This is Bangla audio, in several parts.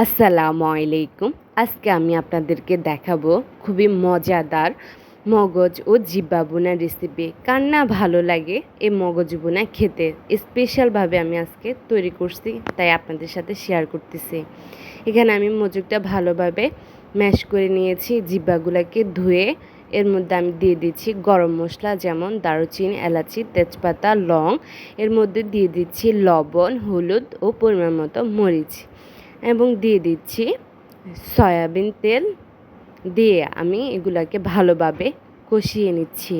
আসসালামু আলাইকুম। আজকে আমি আপনাদেরকে দেখাবো খুবই মজাদার মগজ ও জিব্বা ভুনা রেসিপি। কার না ভালো লাগে এই মগজ ভুনা খেতে? স্পেশালভাবে আমি আজকে তৈরি করছি, তাই আপনাদের সাথে শেয়ার করতেছি। এখানে আমি মজুগটা ভালোভাবে ম্যাশ করে নিয়েছি, জিব্বাগুলোকে ধুয়ে এর মধ্যে আমি দিয়ে দিচ্ছি গরম মশলা, যেমন দারুচিনি, এলাচি, তেজপাতা, লং। এর মধ্যে দিয়ে দিচ্ছি লবণ, হলুদ ও পরিমাণ মতো মরিচ, এবং দিয়ে দিচ্ছি সয়াবিন তেল। দিয়ে আমি এগুলাকে ভালোভাবে কষিয়ে নিচ্ছি।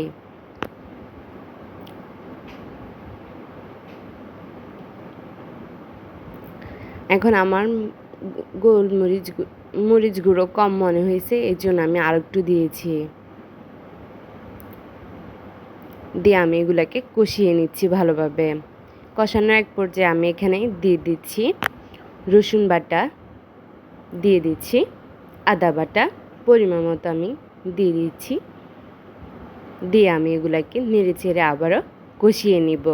এখন আমার মরিচ গুঁড়ো কম মনে হয়েছে, এই জন্য আমি আর একটু দিয়েছি। দিয়ে আমি এগুলাকে কষিয়ে নিচ্ছি ভালোভাবে। কষানোর এক পর্যায়ে আমি এখানে দিয়ে দিচ্ছি রসুন বাটা, দিয়ে দিচ্ছি আদা বাটা, পরিমাণ মতো আমি দিয়ে দিচ্ছি। দিয়ে আমি এগুলাকে নেড়ে চেড়ে আবারও কষিয়ে নিব।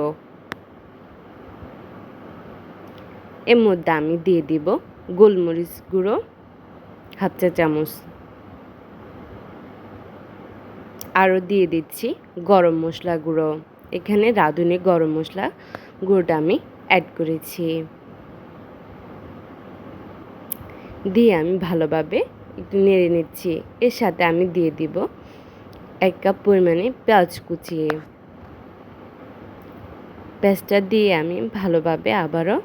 এর মধ্যে আমি দিয়ে দিব গোলমরিচ গুঁড়ো হাফ চা চামচ, আরও দিয়ে দিচ্ছি গরম মশলা গুঁড়ো। এখানে রাঁধুনি গরম মশলা গুঁড়োটা আমি অ্যাড করেছি। দিয়ে আমি ভালোভাবে একটু নেড়ে নিচ্ছি। এর সাথে আমি দিয়ে দিব 1 কাপ পরিমাণে পেঁয়াজ কুচিয়ে। পেঁয়াজটা দিয়ে আমি ভালোভাবে আবারও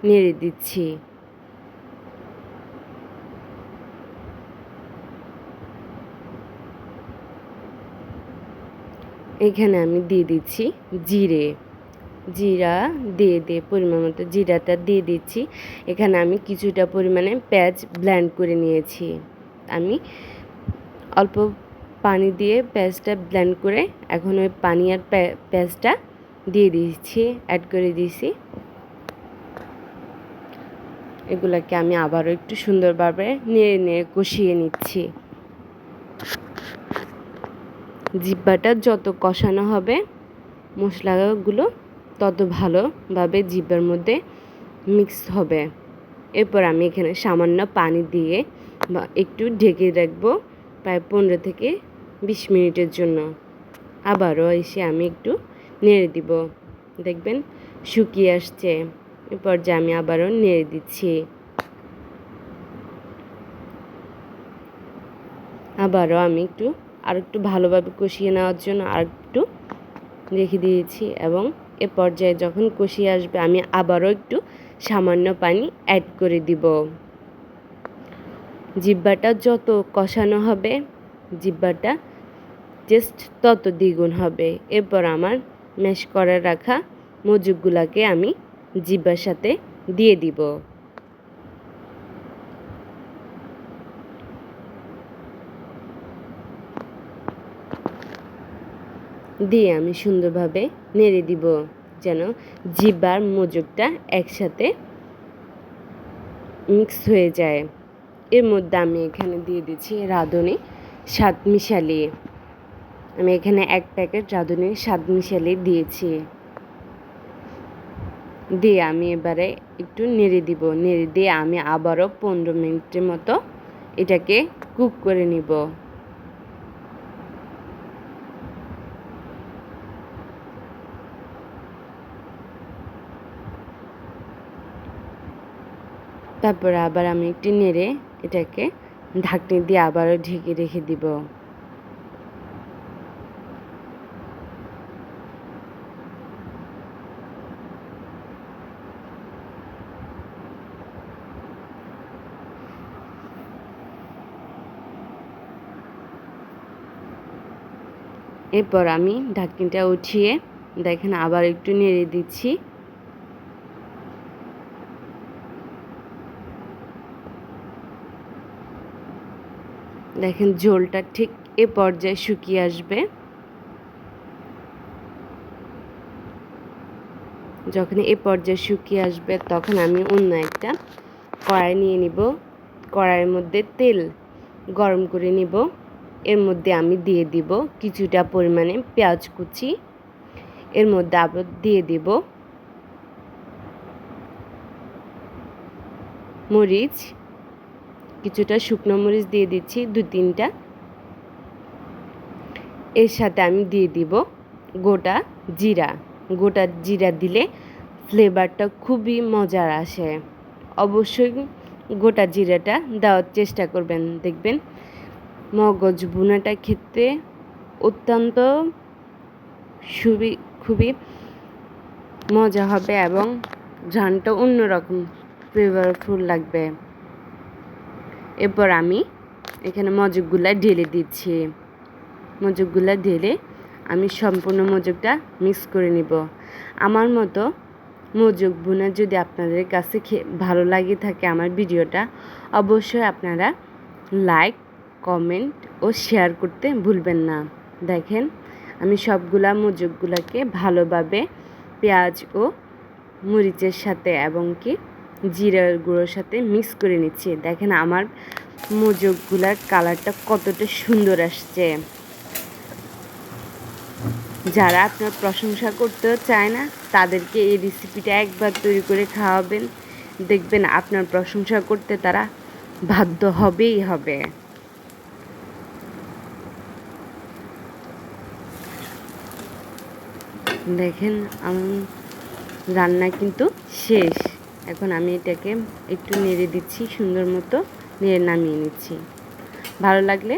নেড়ে দিচ্ছি। এখানে আমি দিয়ে দিচ্ছি জিরা দিয়ে পরিমাণ মতো জিরাটা দিয়ে দিচ্ছি। এখানে আমি কিছুটা পরিমাণে পেঁয়াজ ব্লেন্ড করে নিয়েছি। আমি অল্প পানি দিয়ে পেঁয়াজটা ব্লেন্ড করে এখন ওই পানি আর পেঁয়াজটা দিয়ে দিচ্ছি, অ্যাড করে দিয়েছি। এগুলাকে আমি আবারও একটু সুন্দরভাবে নেড়ে নেড়ে কষিয়ে নিচ্ছি। জিব্বাটা যত কষানো হবে মশলাগুলো তত ভালোভাবে জিব্বার মধ্যে মিক্স হবে। এরপর আমি এখানে সামান্য পানি দিয়ে একটু ঢেকে রাখবো প্রায় 15 থেকে 20 মিনিটের জন্য। আবারও এসে আমি একটু নেড়ে দিব, দেখবেন শুকিয়ে আসছে। এ পর্যায়ে আমি আবারও নেড়ে দিচ্ছি। আবারও আমি আর একটু ভালোভাবে কষিয়ে নেওয়ার জন্য আর একটু রেখে দিয়েছি, এবং এ পর্যায়ে যখন কষিয়ে আসবে আমি আবারও একটু সামান্য পানি অ্যাড করে দিব। জিব্বাটা যত কষানো হবে জিব্বাটা টেস্ট তত দ্বিগুণ হবে। এরপর আমার ম্যাশ করে রাখা মজুগগুলাকে আমি জিব্বার সাথে দিয়ে দিব। দিয়ে আমি সুন্দরভাবে নেড়ে দিব যেন জিব্বার মজুগটা একসাথে মিক্স হয়ে যায়। এর মধ্যে আমি এখানে দিয়ে দিচ্ছি রাঁধুনি স্বাদ মিশালি। আমি এখানে 1 প্যাকেট রাঁধুনি স্বাদ মিশালি দিয়েছি। দিয়ে আমি এবারে একটু নেড়ে দিব। নেড়ে দিয়ে আমি আবারও 15 মিনিটের মতো এটাকে কুক করে নিব। তারপরে আবার আমি একটু নেড়ে এটাকে ঢাকনি দিয়ে আবারও ঢেকে রেখে দিব। এরপর আমি ঢাকনিটা উঠিয়ে দেখেন আবার একটু নেড়ে দিচ্ছি। দেখেন ঝোলটা ঠিক এ পর্যায়ে শুকিয়ে আসবে। যখন এ পর্যায়ে শুকিয়ে আসবে তখন আমি অন্য একটা কড়াই নিয়ে নিব। কড়াইয়ের মধ্যে তেল গরম করে নিব। এর মধ্যে আমি দিয়ে দিব কিছুটা পরিমাণে পেঁয়াজ কুচি। এর মধ্যে আবার দিয়ে দিব মরিচ, কিছুটা শুকনো মরিচ দিয়ে দিচ্ছি 2-3টা। এর সাথে আমি দিয়ে দিব গোটা জিরা। গোটা জিরা দিলে ফ্লেভারটা খুবই মজার আসে। অবশ্যই গোটা জিরাটা দেওয়ার চেষ্টা করবেন, দেখবেন মগজ ভুনাটা খেতে অত্যন্ত খুবই মজা হবে এবং ঘ্রাণটা অন্যরকম ফ্লেভারফুল লাগবে। এরপর আমি এখানে মজুগগুলা ঢেলে দিচ্ছি। মজুগগুলা ঢেলে আমি সম্পূর্ণ মজুগটা মিক্স করে নিব। আমার মতো মজুগ ভুনা যদি আপনাদের কাছে ভালো লাগে থাকে আমার ভিডিওটা, অবশ্যই আপনারা লাইক, কমেন্ট ও শেয়ার করতে ভুলবেন না। দেখেন আমি সবগুলা মজুগগুলাকে ভালোভাবে পেঁয়াজ ও মরিচের সাথে এবং কি জিরার গুঁড়োর সাথে মিক্স করে নিচ্ছি। দেখেন আমার মজুগগুলার কালারটা কতটা সুন্দর আসছে। যারা আপনার প্রশংসা করতেও চায় না তাদেরকে এই রেসিপিটা একবার তৈরি করে খাওয়াবেন, দেখবেন আপনার প্রশংসা করতে তারা বাধ্য হবেই হবে। দেখেন আমার রান্না কিন্তু শেষ। এখন আমি এটাকে একটু নেড়ে দিচ্ছি, সুন্দর মতো নেড়ে নামিয়ে নিচ্ছি। ভালো লাগলে